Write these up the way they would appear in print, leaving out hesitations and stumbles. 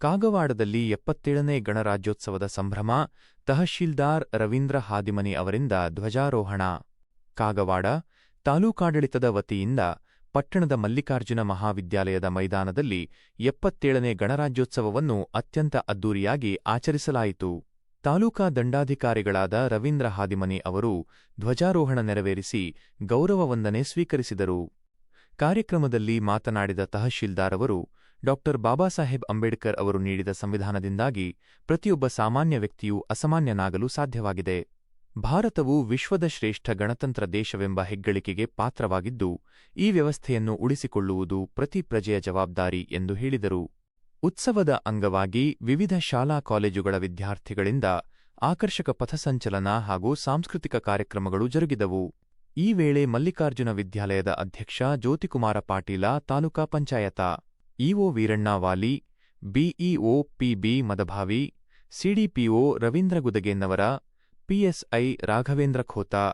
ಕಾಗವಾಡದಲ್ಲಿ 77ನೇ ಗಣರಾಜ್ಯೋತ್ಸವದ ಸಂಭ್ರಮ. ತಹಶೀಲ್ದಾರ್ ರವೀಂದ್ರ ಹಾದಿಮನಿ ಅವರಿಂದ ಧ್ವಜಾರೋಹಣ. ಕಾಗವಾಡ ತಾಲೂಕಾಡಳಿತದ ವತಿಯಿಂದ ಪಟ್ಟಣದ ಮಲ್ಲಿಕಾರ್ಜುನ ಮಹಾವಿದ್ಯಾಲಯದ ಮೈದಾನದಲ್ಲಿ 77ನೇ ಗಣರಾಜ್ಯೋತ್ಸವವನ್ನು ಅತ್ಯಂತ ಅದ್ದೂರಿಯಾಗಿ ಆಚರಿಸಲಾಯಿತು. ತಾಲೂಕಾ ದಂಡಾಧಿಕಾರಿಗಳಾದ ರವೀಂದ್ರ ಹಾದಿಮನಿ ಅವರು ಧ್ವಜಾರೋಹಣ ನೆರವೇರಿಸಿ ಗೌರವ ವಂದನೆ ಸ್ವೀಕರಿಸಿದರು. ಕಾರ್ಯಕ್ರಮದಲ್ಲಿ ಮಾತನಾಡಿದ ತಹಶೀಲ್ದಾರ್ ಅವರು, ಡಾ. ಬಾಬಾಸಾಹೇಬ್ ಅಂಬೇಡ್ಕರ್ ಅವರು ನೀಡಿದ ಸಂವಿಧಾನದಿಂದಾಗಿ ಪ್ರತಿಯೊಬ್ಬ ಸಾಮಾನ್ಯ ವ್ಯಕ್ತಿಯೂ ಅಸಾಮಾನ್ಯನಾಗಲು ಸಾಧ್ಯವಾಗಿದೆ. ಭಾರತವು ವಿಶ್ವದ ಶ್ರೇಷ್ಠ ಗಣತಂತ್ರ ದೇಶವೆಂಬ ಹೆಗ್ಗಳಿಕೆಗೆ ಪಾತ್ರವಾಗಿದ್ದು, ಈ ವ್ಯವಸ್ಥೆಯನ್ನು ಉಳಿಸಿಕೊಳ್ಳುವುದು ಪ್ರತಿ ಪ್ರಜೆಯ ಜವಾಬ್ದಾರಿ ಎಂದು ಹೇಳಿದರು. ಉತ್ಸವದ ಅಂಗವಾಗಿ ವಿವಿಧ ಶಾಲಾ ಕಾಲೇಜುಗಳ ವಿದ್ಯಾರ್ಥಿಗಳಿಂದ ಆಕರ್ಷಕ ಪಥಸಂಚಲನ ಹಾಗೂ ಸಾಂಸ್ಕೃತಿಕ ಕಾರ್ಯಕ್ರಮಗಳು ಜರುಗಿದವು. ಈ ವೇಳೆ ಮಲ್ಲಿಕಾರ್ಜುನ ವಿದ್ಯಾಲಯದ ಅಧ್ಯಕ್ಷ Jyotikumar Patil, taluka panchayat EO Veeranna Vali, BEO PB Madabhavi, CDPO Ravindra Gudagennavar, PSI Raghavendra Khota,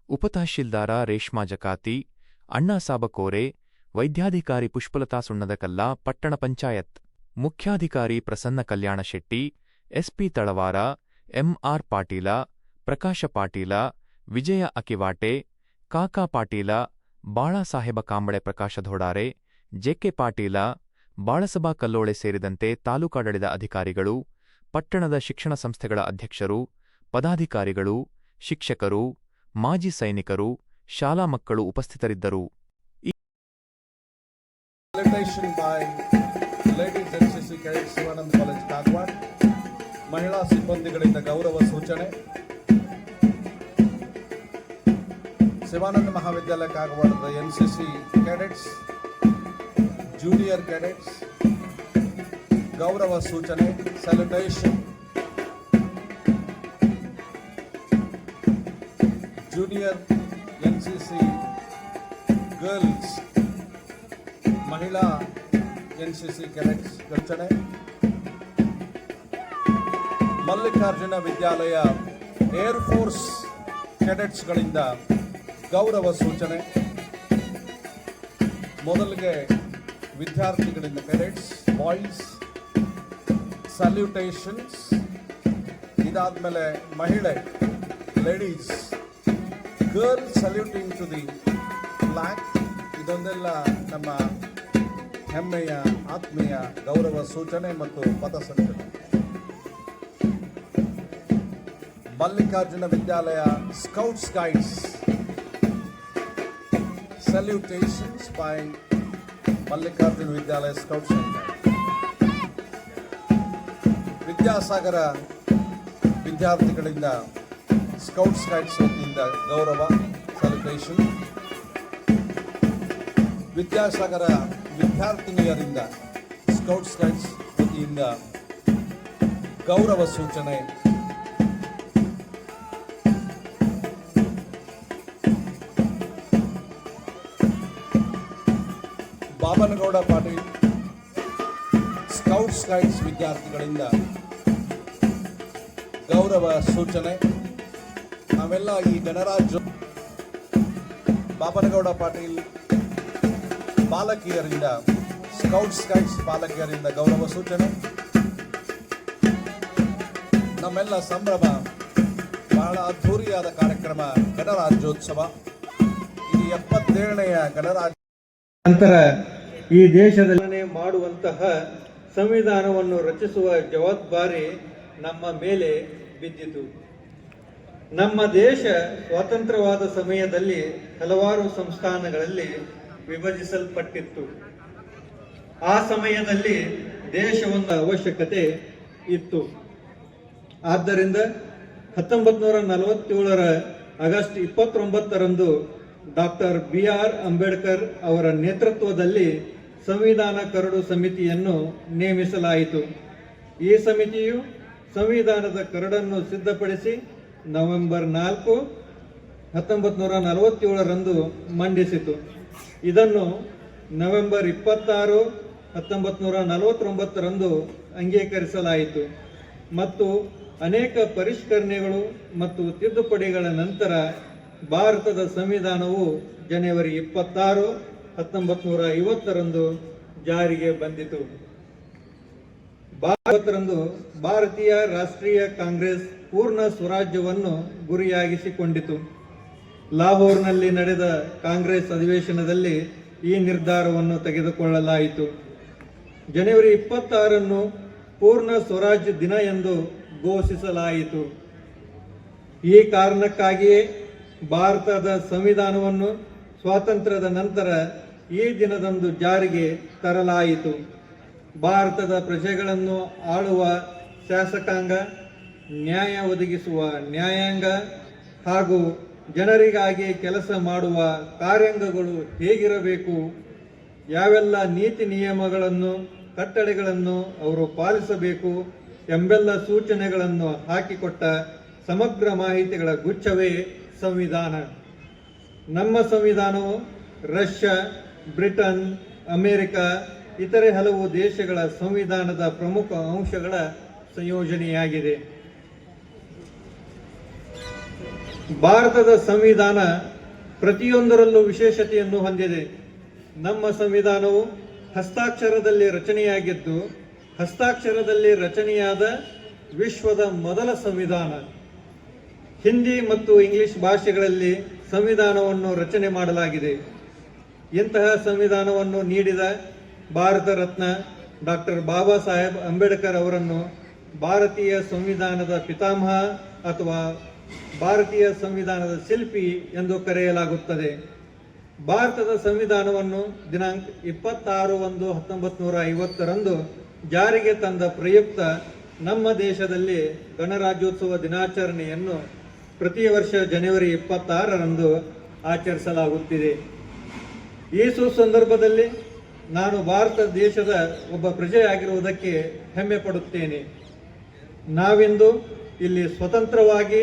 ಉಪತಹಶೀಲ್ದಾರ ರೇಷ್ಮಾ ಜಕಾತಿ, ಅಣ್ಣಾಸಾಬ ಕೋರೆ, ವೈದ್ಯಾಧಿಕಾರಿ ಪುಷ್ಪಲತಾ ಸುಣ್ಣದಕಲ್ಲ, ಪಟ್ಟಣ ಪಂಚಾಯತ್ ಮುಖ್ಯಾಧಿಕಾರಿ Prasanna Kalyana Shetty, SP Talawar, MR Patil, Prakash Patil, Vijay Akivate, Kaka Patil, Balasaheb Kamble, Prakash Dhodare, JK Patil, Balasaba Kallole ಸೇರಿದಂತೆ ತಾಲೂಕಾಡಳಿತ ಅಧಿಕಾರಿಗಳು, ಪಟ್ಟಣದ ಶಿಕ್ಷಣ ಸಂಸ್ಥೆಗಳ ಅಧ್ಯಕ್ಷರು, ಪದಾಧಿಕಾರಿಗಳು, ಶಿಕ್ಷಕರು, ಮಾಜಿ ಸೈನಿಕರು, ಶಾಲಾ ಮಕ್ಕಳು ಉಪಸ್ಥಿತರಿದ್ದರು. ಮಹಿಳಾ ಸಿಬ್ಬಂದಿಗಳಿಂದ ಗೌರವ ಸೂಚನೆ. ಶಿವಾನಂದ ಮಹಾವಿದ್ಯಾಲಯ ಕಾಗವಾಡದ ಎನ್ಸಿಸಿ ಕ್ಯಾಡೆಟ್ಸ್, ಜೂನಿಯರ್ ಕ್ಯಾಡೆಟ್ಸ್ ಗೌರವ ಸೂಚನೆ, ಸ್ಯಾಲ್ಯುಟೇಷನ್. ಜೂನಿಯರ್ ಎನ್ಸಿಸಿ ಗರ್ಲ್ಸ್, ಮಹಿಳಾ ಎನ್ಸಿಸಿ ಕ್ಯಾಡೆಟ್ಸ್ ಘರ್ಷಣೆ. ಮಲ್ಲಿಕಾರ್ಜುನ ವಿದ್ಯಾಲಯ ಏರ್ಫೋರ್ಸ್ ಕ್ಯಾಡೆಟ್ಸ್ಗಳಿಂದ ಗೌರವ ಸೂಚನೆ. ಮೊದಲಿಗೆ ವಿದ್ಯಾರ್ಥಿಗಳಿಂದ ಕ್ಯಾಡೆಟ್ಸ್ ಬಾಯ್ಸ್ ಸ್ಯಾಲ್ಯುಟೇಷನ್ಸ್, ಇದಾದ್ಮೇಲೆ ಮಹಿಳೆ ladies girls saluting to the flag. ಇದೊಂದೆಲ್ಲ ನಮ್ಮ ಹೆಮ್ಮೆಯ ಆತ್ಮೀಯ ಗೌರವ ಸೂಚನೆ ಮತ್ತು ಪಥಸಂಚಲನ. Mallikarjuna Vidyalaya scouts guides, salutations by Mallikarjuna Vidyalaya scouts and guides. Vidyasagar ವಿದ್ಯಾರ್ಥಿಗಳಿಂದ ಸ್ಕೌಟ್ಸ್ ಗೈಡ್ಸ್ ವತಿಯಿಂದ ಗೌರವ ಸೆಲೆಬ್ರೇಷನ್. ವಿದ್ಯಾಸಾಗರ ವಿದ್ಯಾರ್ಥಿನಿಯರಿಂದ ಸ್ಕೌಟ್ಸ್ ಗೈಡ್ಸ್ ವತಿಯಿಂದ ಗೌರವ ಸೂಚನೆ. ಬಾಬನಗೌಡ ಪಾಟೀಲ್ ಸ್ಕೌಟ್ಸ್ ಗೈಡ್ಸ್ ವಿದ್ಯಾರ್ಥಿಗಳಿಂದ ಗೌರವ ಸೂಚನೆ. ನಾವೆಲ್ಲ ಈ ಗಣರಾಜ್ಯ ಬಾಬನಗೌಡ ಪಾಟೀಲ್ ಬಾಲಕಿಯರಿಂದ, ಸ್ಕೌಟ್ಸ್ ಗೈಡ್ಸ್ ಬಾಲಕಿಯರಿಂದ ಗೌರವ ಸೂಚನೆ. ನಮ್ಮೆಲ್ಲ ಸಂಭ್ರಮ, ಬಹಳ ಅದ್ಧೂರಿಯಾದ ಕಾರ್ಯಕ್ರಮ ಗಣರಾಜ್ಯೋತ್ಸವ. ಇದು 77ನೆಯ ಗಣರಾಜ್ಯ ನಂತರ ಈ ದೇಶದಲ್ಲಿ ಮಾಡುವಂತಹ ಸಂವಿಧಾನವನ್ನು ರಚಿಸುವ ಜವಾಬ್ದಾರಿ ನಮ್ಮ ಮೇಲೆ ಬಿದ್ದಿತು. ನಮ್ಮ ದೇಶ ಸ್ವತಂತ್ರವಾದ ಸಮಯದಲ್ಲಿ ಹಲವಾರು ಸಂಸ್ಥಾನಗಳಲ್ಲಿ ವಿಭಜಿಸಲ್ಪಟ್ಟಿತ್ತು. ಆ ಸಮಯದಲ್ಲಿ ದೇಶವೊಂದು ಅವಶ್ಯಕತೆ ಇತ್ತು. ಆದ್ದರಿಂದ 1947ರ ಆಗಸ್ಟ್ 29ರಂದು ಡಾಕ್ಟರ್ ಬಿ.ಆರ್. ಅಂಬೇಡ್ಕರ್ ಅವರ ನೇತೃತ್ವದಲ್ಲಿ ಸಂವಿಧಾನ ಕರಡು ಸಮಿತಿಯನ್ನು ನೇಮಿಸಲಾಯಿತು. ಈ ಸಮಿತಿಯು ಸಂವಿಧಾನದ ಕರಡನ್ನು ಸಿದ್ಧಪಡಿಸಿ ನವೆಂಬರ್ 4, 1947ರಂದು ಮಂಡಿಸಿತು. ಇದನ್ನು ನವೆಂಬರ್ 26, 1949ರಂದು ಅಂಗೀಕರಿಸಲಾಯಿತು ಮತ್ತು ಅನೇಕ ಪರಿಷ್ಕರಣೆಗಳು ಮತ್ತು ತಿದ್ದುಪಡಿಗಳ ನಂತರ ಭಾರತದ ಸಂವಿಧಾನವು ಜನವರಿ 26, 1950ರಂದು ಜಾರಿಗೆ ಬಂದಿತು. ಭಾರತರಂದು ಭಾರತೀಯ ರಾಷ್ಟ್ರೀಯ ಕಾಂಗ್ರೆಸ್ ಪೂರ್ಣ ಸ್ವರಾಜ್ಯವನ್ನು ಗುರಿಯಾಗಿಸಿಕೊಂಡಿತು. ಲಾಹೋರ್ನಲ್ಲಿ ನಡೆದ ಕಾಂಗ್ರೆಸ್ ಅಧಿವೇಶನದಲ್ಲಿ ಈ ನಿರ್ಧಾರವನ್ನು ತೆಗೆದುಕೊಳ್ಳಲಾಯಿತು. ಜನವರಿ 26 ಪೂರ್ಣ ಸ್ವರಾಜ್ಯ ದಿನ ಎಂದು ಘೋಷಿಸಲಾಯಿತು. ಈ ಕಾರಣಕ್ಕಾಗಿಯೇ ಭಾರತದ ಸಂವಿಧಾನವನ್ನು ಸ್ವಾತಂತ್ರ್ಯದ ನಂತರ ಈ ದಿನದಂದು ಜಾರಿಗೆ ತರಲಾಯಿತು. ಭಾರತದ ಪ್ರಜೆಗಳನ್ನು ಆಳುವ ಶಾಸಕಾಂಗ, ನ್ಯಾಯ ಒದಗಿಸುವ ನ್ಯಾಯಾಂಗ ಹಾಗೂ ಜನರಿಗಾಗಿ ಕೆಲಸ ಮಾಡುವ ಕಾರ್ಯಾಂಗಗಳು ಹೇಗಿರಬೇಕು, ಯಾವೆಲ್ಲ ನೀತಿ ನಿಯಮಗಳನ್ನು ಕಟ್ಟಳೆಗಳನ್ನು ಅವರು ಪಾಲಿಸಬೇಕು ಎಂಬೆಲ್ಲ ಸೂಚನೆಗಳನ್ನು ಹಾಕಿಕೊಟ್ಟ ಸಮಗ್ರ ಮಾಹಿತಿಗಳ ಗುಚ್ಛವೇ ಸಂವಿಧಾನ. ನಮ್ಮ ಸಂವಿಧಾನವು ರಷ್ಯಾ, ಬ್ರಿಟನ್, ಅಮೆರಿಕ, ಇತರೆ ಹಲವು ದೇಶಗಳ ಸಂವಿಧಾನದ ಪ್ರಮುಖ ಅಂಶಗಳ ಸಂಯೋಜನೆಯಾಗಿದೆ. ಭಾರತದ ಸಂವಿಧಾನ ಪ್ರತಿಯೊಂದರಲ್ಲೂ ವಿಶೇಷತೆಯನ್ನು ಹೊಂದಿದೆ. ನಮ್ಮ ಸಂವಿಧಾನವು ಹಸ್ತಾಕ್ಷರದಲ್ಲಿ ರಚನೆಯಾಗಿದ್ದು, ಹಸ್ತಾಕ್ಷರದಲ್ಲಿ ರಚನೆಯಾದ ವಿಶ್ವದ ಮೊದಲ ಸಂವಿಧಾನ. ಹಿಂದಿ ಮತ್ತು ಇಂಗ್ಲಿಷ್ ಭಾಷೆಗಳಲ್ಲಿ ಸಂವಿಧಾನವನ್ನು ರಚನೆ ಮಾಡಲಾಗಿದೆ. ಇಂತಹ ಸಂವಿಧಾನವನ್ನು ನೀಡಿದ ಭಾರತ ರತ್ನ ಡಾಕ್ಟರ್ ಬಾಬಾ ಸಾಹೇಬ್ ಅಂಬೇಡ್ಕರ್ ಅವರನ್ನು ಭಾರತೀಯ ಸಂವಿಧಾನದ ಪಿತಾಮಹ ಅಥವಾ ಭಾರತೀಯ ಸಂವಿಧಾನದ ಶಿಲ್ಪಿ ಎಂದು ಕರೆಯಲಾಗುತ್ತದೆ. ಭಾರತದ ಸಂವಿಧಾನವನ್ನು ದಿನಾಂಕ 26/1/1950 ಜಾರಿಗೆ ತಂದ ಪ್ರಯುಕ್ತ ನಮ್ಮ ದೇಶದಲ್ಲಿ ಗಣರಾಜ್ಯೋತ್ಸವ ದಿನಾಚರಣೆಯನ್ನು ಪ್ರತಿ ವರ್ಷ ಜನವರಿ 26 ಆಚರಿಸಲಾಗುತ್ತಿದೆ. ಈ ಸುಸಂದರ್ಭದಲ್ಲಿ ನಾನು ಭಾರತ ದೇಶದ ಒಬ್ಬ ಪ್ರಜೆಯಾಗಿರುವುದಕ್ಕೆ ಹೆಮ್ಮೆ ಪಡುತ್ತೇನೆ. ನಾವಿಂದು ಇಲ್ಲಿ ಸ್ವತಂತ್ರವಾಗಿ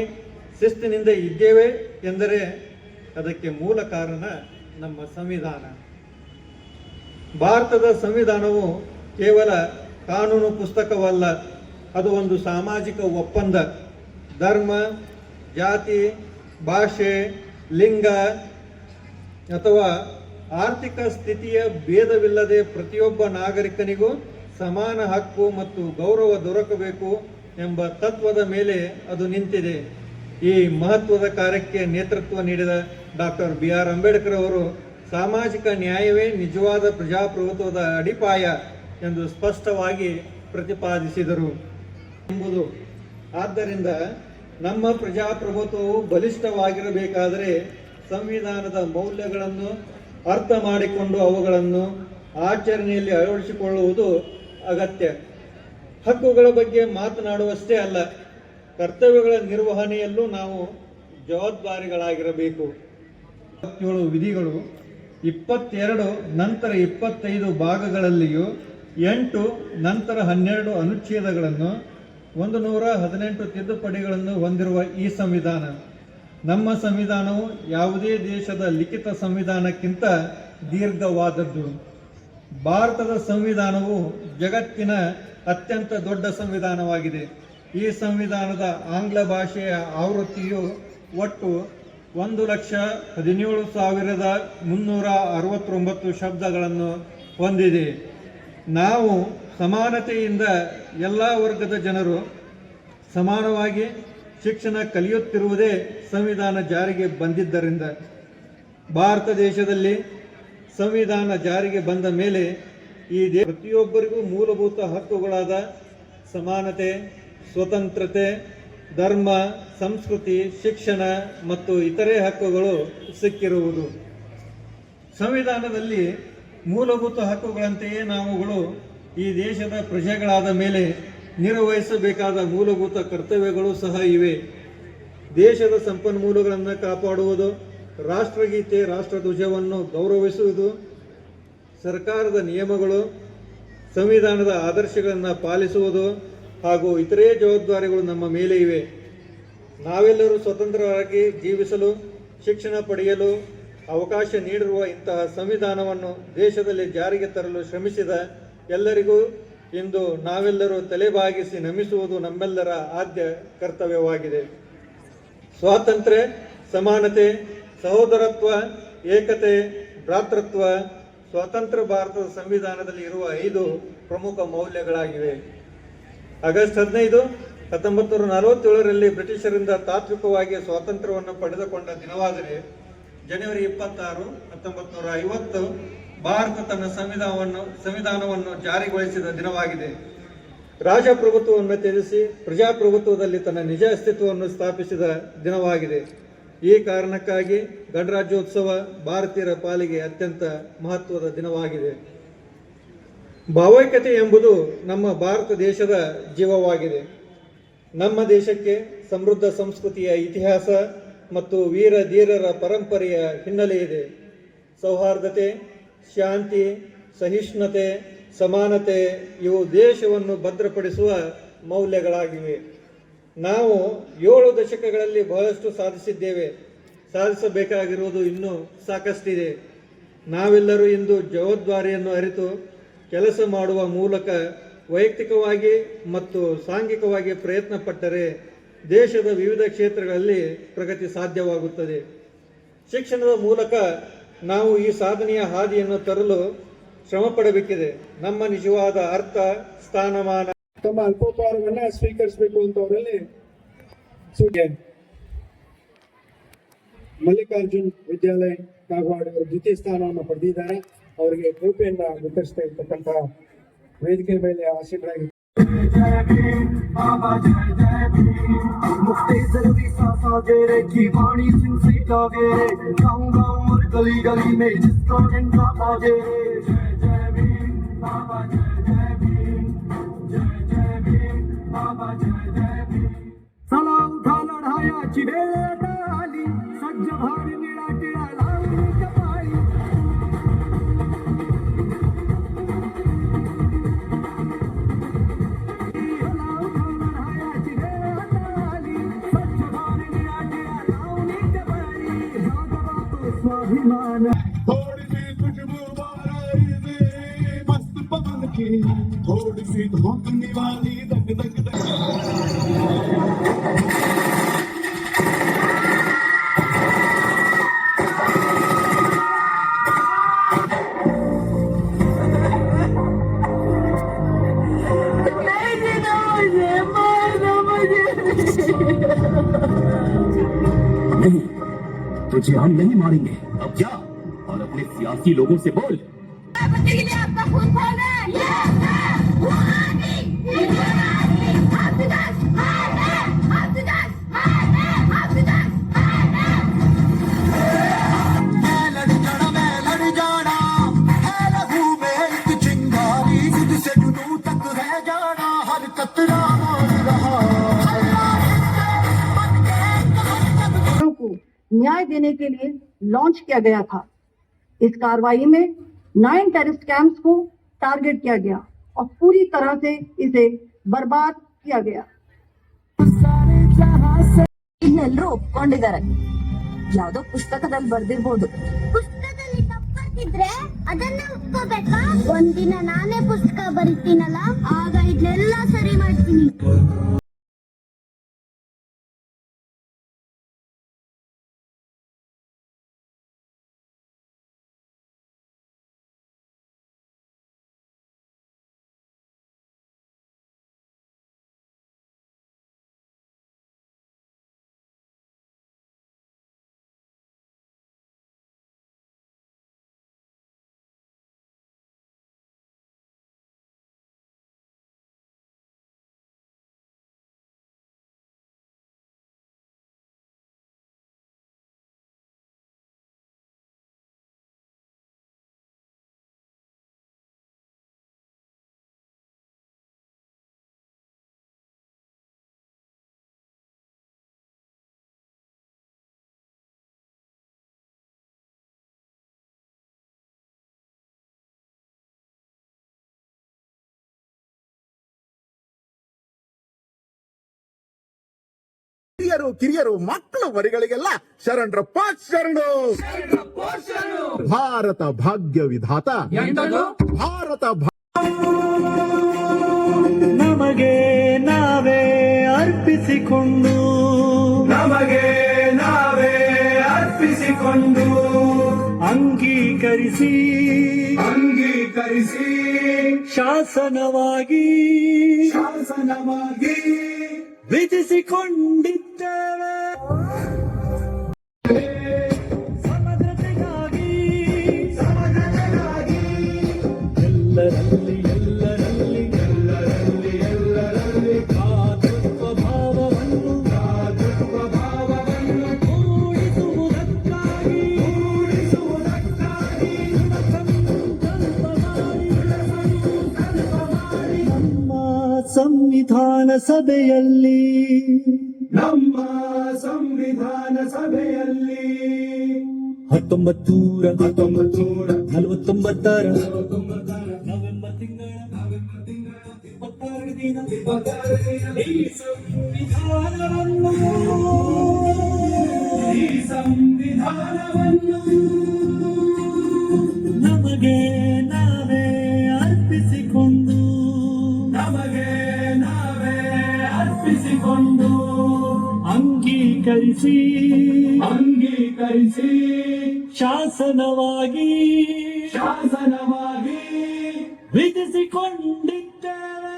ಶಿಸ್ತಿನಿಂದ ಇದ್ದೇವೆ ಎಂದರೆ ಅದಕ್ಕೆ ಮೂಲ ಕಾರಣ ನಮ್ಮ ಸಂವಿಧಾನ. ಭಾರತದ ಸಂವಿಧಾನವು ಕೇವಲ ಕಾನೂನು ಪುಸ್ತಕವಲ್ಲ, ಅದು ಒಂದು ಸಾಮಾಜಿಕ ಒಪ್ಪಂದ. ಧರ್ಮ, ಜಾತಿ, ಭಾಷೆ, ಲಿಂಗ ಅಥವಾ ಆರ್ಥಿಕ ಸ್ಥಿತಿಯ ಭೇದವಿಲ್ಲದೆ ಪ್ರತಿಯೊಬ್ಬ ನಾಗರಿಕನಿಗೂ ಸಮಾನ ಹಕ್ಕು ಮತ್ತು ಗೌರವ ದೊರಕಬೇಕು ಎಂಬ ತತ್ವದ ಮೇಲೆ ಅದು ನಿಂತಿದೆ. ಈ ಮಹತ್ವದ ಕಾರ್ಯಕ್ಕೆ ನೇತೃತ್ವ ನೀಡಿದ ಡಾಕ್ಟರ್ BR ಅಂಬೇಡ್ಕರ್ ಅವರು ಸಾಮಾಜಿಕ ನ್ಯಾಯವೇ ನಿಜವಾದ ಪ್ರಜಾಪ್ರಭುತ್ವದ ಅಡಿಪಾಯ ಎಂದು ಸ್ಪಷ್ಟವಾಗಿ ಪ್ರತಿಪಾದಿಸಿದರು ಎಂಬುದು. ಆದ್ದರಿಂದ ನಮ್ಮ ಪ್ರಜಾಪ್ರಭುತ್ವವು ಬಲಿಷ್ಠವಾಗಿರಬೇಕಾದರೆ ಸಂವಿಧಾನದ ಮೌಲ್ಯಗಳನ್ನು ಅರ್ಥ ಮಾಡಿಕೊಂಡು ಅವುಗಳನ್ನು ಆಚರಣೆಯಲ್ಲಿ ಅಳವಡಿಸಿಕೊಳ್ಳುವುದು ಅಗತ್ಯ. ಹಕ್ಕುಗಳ ಬಗ್ಗೆ ಮಾತನಾಡುವಷ್ಟೇ ಅಲ್ಲ, ಕರ್ತವ್ಯಗಳ ನಿರ್ವಹಣೆಯಲ್ಲೂ ನಾವು ಜವಾಬ್ದಾರಿಗಳಾಗಿರಬೇಕು. 27 ವಿಧಿಗಳು, 22 ನಂತರ 25 ಭಾಗಗಳಲ್ಲಿಯೂ 8 ನಂತರ 12 ಅನುಚ್ಛೇದಗಳನ್ನು 118 ತಿದ್ದುಪಡಿಗಳನ್ನು ಹೊಂದಿರುವ ಈ ಸಂವಿಧಾನ, ನಮ್ಮ ಸಂವಿಧಾನವು ಯಾವುದೇ ದೇಶದ ಲಿಖಿತ ಸಂವಿಧಾನಕ್ಕಿಂತ ದೀರ್ಘವಾದದ್ದು. ಭಾರತದ ಸಂವಿಧಾನವು ಜಗತ್ತಿನ ಅತ್ಯಂತ ದೊಡ್ಡ ಸಂವಿಧಾನವಾಗಿದೆ. ಈ ಸಂವಿಧಾನದ ಆಂಗ್ಲ ಭಾಷೆಯ ಆವೃತ್ತಿಯು ಒಟ್ಟು 1,17,369 ಶಬ್ದಗಳನ್ನು ಹೊಂದಿದೆ. ನಾವು ಸಮಾನತೆಯಿಂದ ಎಲ್ಲ ವರ್ಗದ ಜನರು ಸಮಾನವಾಗಿ ಶಿಕ್ಷಣ ಕಲಿಯುತ್ತಿರುವುದೇ ಸಂವಿಧಾನ ಜಾರಿಗೆ ಬಂದಿದ್ದರಿಂದ. ಭಾರತ ದೇಶದಲ್ಲಿ ಸಂವಿಧಾನ ಜಾರಿಗೆ ಬಂದ ಮೇಲೆ ಈ ಪ್ರತಿಯೊಬ್ಬರಿಗೂ ಮೂಲಭೂತ ಹಕ್ಕುಗಳಾದ ಸಮಾನತೆ, ಸ್ವತಂತ್ರತೆ, ಧರ್ಮ, ಸಂಸ್ಕೃತಿ, ಶಿಕ್ಷಣ ಮತ್ತು ಇತರೆ ಹಕ್ಕುಗಳು ಸಿಕ್ಕಿರುವುದು. ಸಂವಿಧಾನದಲ್ಲಿ ಮೂಲಭೂತ ಹಕ್ಕುಗಳಂತೆಯೇ ನಾವುಗಳು ಈ ದೇಶದ ಪ್ರಜೆಗಳಾದ ಮೇಲೆ ನಿರ್ವಹಿಸಬೇಕಾದ ಮೂಲಭೂತ ಕರ್ತವ್ಯಗಳು ಸಹ ಇವೆ. ದೇಶದ ಸಂಪನ್ಮೂಲಗಳನ್ನು ಕಾಪಾಡುವುದು, ರಾಷ್ಟ್ರಗೀತೆ, ರಾಷ್ಟ್ರಧ್ವಜವನ್ನು ಗೌರವಿಸುವುದು, ಸರ್ಕಾರದ ನಿಯಮಗಳು, ಸಂವಿಧಾನದ ಆದರ್ಶಗಳನ್ನು ಪಾಲಿಸುವುದು ಹಾಗೂ ಇತರೆ ಜವಾಬ್ದಾರಿಗಳು ನಮ್ಮ ಮೇಲೆ ಇವೆ. ನಾವೆಲ್ಲರೂ ಸ್ವತಂತ್ರವಾಗಿ ಜೀವಿಸಲು, ಶಿಕ್ಷಣ ಪಡೆಯಲು ಅವಕಾಶ ನೀಡಿರುವ ಇಂತಹ ಸಂವಿಧಾನವನ್ನು ದೇಶದಲ್ಲಿ ಜಾರಿಗೆ ತರಲು ಶ್ರಮಿಸಿದ ಎಲ್ಲರಿಗೂ ಇಂದು ನಾವೆಲ್ಲರೂ ತಲೆಬಾಗಿಸಿ ನಮಿಸುವುದು ನಮ್ಮೆಲ್ಲರ ಆದ್ಯ ಕರ್ತವ್ಯವಾಗಿದೆ. ಸ್ವಾತಂತ್ರ್ಯ, ಸಮಾನತೆ, ಸಹೋದರತ್ವ, ಏಕತೆ, ಭ್ರಾತೃತ್ವ ಸ್ವತಂತ್ರ ಭಾರತದ ಸಂವಿಧಾನದಲ್ಲಿ ಇರುವ 5 ಪ್ರಮುಖ ಮೌಲ್ಯಗಳಾಗಿವೆ. ಆಗಸ್ಟ್ 15, 1947ರಲ್ಲಿ ಬ್ರಿಟಿಷರಿಂದ ತಾತ್ವಿಕವಾಗಿ ಸ್ವಾತಂತ್ರ್ಯವನ್ನು ಪಡೆದುಕೊಂಡ ದಿನವಾದರೆ, ಜನವರಿ 26, 1950 ಭಾರತ ತನ್ನ ಸಂವಿಧಾನವನ್ನು ಜಾರಿಗೊಳಿಸಿದ ದಿನವಾಗಿದೆ. ರಾಜಪ್ರಭುತ್ವವನ್ನು ತ್ಯಜಿಸಿ ಪ್ರಜಾಪ್ರಭುತ್ವದಲ್ಲಿ ತನ್ನ ನಿಜ ಅಸ್ತಿತ್ವವನ್ನು ಸ್ಥಾಪಿಸಿದ ದಿನವಾಗಿದೆ. ಈ ಕಾರಣಕ್ಕಾಗಿ ಗಣರಾಜ್ಯೋತ್ಸವ ಭಾರತೀಯರ ಪಾಲಿಗೆ ಅತ್ಯಂತ ಮಹತ್ವದ ದಿನವಾಗಿದೆ. ಭಾವೈಕ್ಯತೆ ಎಂಬುದು ನಮ್ಮ ಭಾರತ ದೇಶದ ಜೀವವಾಗಿದೆ. ನಮ್ಮ ದೇಶಕ್ಕೆ ಸಮೃದ್ಧ ಸಂಸ್ಕೃತಿಯ ಇತಿಹಾಸ ಮತ್ತು ವೀರ ಧೀರರ ಪರಂಪರೆಯ ಹಿನ್ನೆಲೆ ಇದೆ. ಸೌಹಾರ್ದತೆ, ಶಾಂತಿ, ಸಹಿಷ್ಣುತೆ, ಸಮಾನತೆ ಇವು ದೇಶವನ್ನು ಭದ್ರಪಡಿಸುವ ಮೌಲ್ಯಗಳಾಗಿವೆ. ನಾವು 7 ದಶಕಗಳಲ್ಲಿ ಬಹಳಷ್ಟು ಸಾಧಿಸಿದ್ದೇವೆ. ಸಾಧಿಸಬೇಕಾಗಿರುವುದು ಇನ್ನೂ ಸಾಕಷ್ಟಿದೆ. ನಾವೆಲ್ಲರೂ ಇಂದು ಜವಾಬ್ದಾರಿಯನ್ನು ಅರಿತು ಕೆಲಸ ಮಾಡುವ ಮೂಲಕ ವೈಯಕ್ತಿಕವಾಗಿ ಮತ್ತು ಸಾಂಘಿಕವಾಗಿ ಪ್ರಯತ್ನ ಪಟ್ಟರೆ ದೇಶದ ವಿವಿಧ ಕ್ಷೇತ್ರಗಳಲ್ಲಿ ಪ್ರಗತಿ ಸಾಧ್ಯವಾಗುತ್ತದೆ. ಶಿಕ್ಷಣದ ಮೂಲಕ ನಾವು ಈ ಸಾಧನೆಯ ಹಾದಿಯನ್ನು ತರಲು ಶ್ರಮ ಪಡಬೇಕಿದೆ. ನಮ್ಮ ನಿಜವಾದ ಅರ್ಥ, ಸ್ಥಾನಮಾನ ತಮ್ಮ ಅಲ್ಪೋಪಹಾರವನ್ನ ಸ್ವೀಕರಿಸಬೇಕು ಅಂತ ಅವರಲ್ಲಿ ಸೂಚನೆ. ಮಲ್ಲಿಕಾರ್ಜುನ್ ವಿದ್ಯಾಲಯ ಕಾಗವಾಡ ಅವರು ದ್ವಿತೀಯ ಸ್ಥಾನವನ್ನು ಪಡೆದಿದ್ದಾರೆ. ಅವರಿಗೆ ಟ್ರೋಫಿಯನ್ನ ವಿತರಿಸ್ತಾ ಇರ್ತಕ್ಕಂಥ ವೇದಿಕೆ ಮೇಲೆ ಆಸೀನರಾಗಿ गली गली में जिसका डंडा बाजे सला उठा लढाया चिडेल आली सज्ज भारी निळा टिळा लावली कपाळी सला उठा लढाया चिडेल आली सज्ज भारी निळा टिळा लावली कपाळी जागवा तो स्वाभिमान थोड़ी सी खुशबू बाराई से मस्त पवन की थोड़ी सी धोखने वाली दग दग दग नहीं, तुझे हम नहीं मारेंगे। अब जा और अपने सियासी लोगों से बोल। बच्चे के लिए आपका खून खोल रहा है। को न्याय देने के लिए लॉन्च किया गया था। इस कार्रवाई में 9 टेररिस्ट कैंप्स को टारगेट किया गया और पूरी तरह से इसे बर्बाद किया गया। ಇನ್ನೆಲ್ಲರೂ ಒಪ್ಕೊಂಡಿದ್ದಾರೆ. ಯಾವ್ದೋ ಪುಸ್ತಕದಲ್ಲಿ ಬರ್ದಿರ್ಬೋದು. ಪುಸ್ತಕದಲ್ಲಿ ತಪ್ಪಾಗಿದ್ರೆ ಅದನ್ನ ಒಪ್ಕೋಬೇಕಾ? ಒಂದಿನ ನಾನೇ ಪುಸ್ತಕ ಬರೀತೀನಲ್ಲ, ಆಗ ಇದನ್ನೆಲ್ಲ ಸರಿ ಮಾಡ್ತೀನಿ. ಹಿರಿಯರು ಕಿರಿಯರು ಮಕ್ಕಳು ಮರಿಗಳಿಗೆಲ್ಲ ಶರಣರ ಶರಣು. ಭಾರತ ಭಾಗ್ಯ ವಿಧಾತ ಭಾರತ ನಮಗೆ ನಾವೇ ಅರ್ಪಿಸಿಕೊಂಡು ಅಂಗೀಕರಿಸಿ ಅಂಗೀಕರಿಸಿ ಶಾಸನವಾಗಿ ಶಾಸನವಾಗಿ ವಿಧಿಸಿಕೊಂಡಿದ್ದೇವೆ. ಸಮಗ್ರತೆಗಾಗಿ ಎಲ್ಲರಲ್ಲಿ ಭ್ರಾತೃತ್ವ ಭಾವವನ್ನು ಮೂಡಿಸುವುದಕ್ಕಾಗಿ ನಮ್ಮ ಸಂವಿಧಾನ ಸಭೆಯಲ್ಲಿ ನಮ್ಮ ಸಂವಿಧಾನ ಸಭೆಯಲ್ಲಿ 1949 ನವೆಂಬರ್ ತಿಂಗಳ 26 ದಿನ ಈ ಸಂವಿಧಾನವನ್ನು ನಮಗೆ ನಾವೇ ಅರ್ಪಿಸಿಕೊಂಡು ಅಂಗೀಕರಿಸಿ ಶಾಸನವಾಗಿ ವಿಧಿಸಿಕೊಂಡಿದ್ದೇವೆ.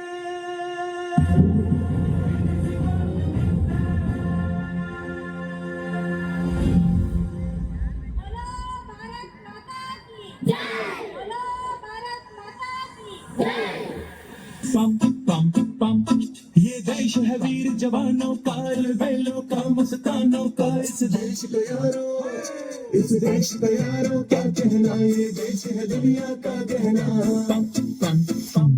पम पम पम ये देश है वीर जवानों का बेलों का मस्तानों का इस देश का यारो क्या कहना ये देश है दुनिया का गहना पम पम पम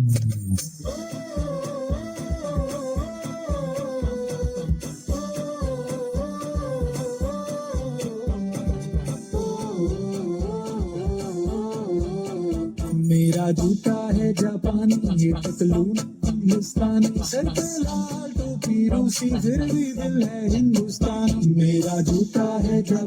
मेरा जूता है जापान ये पतलून हिंदुस्तान सर पे लाल टोपी रूसी फिर भी दिल है हिंदुस्तान मेरा जूता है जापान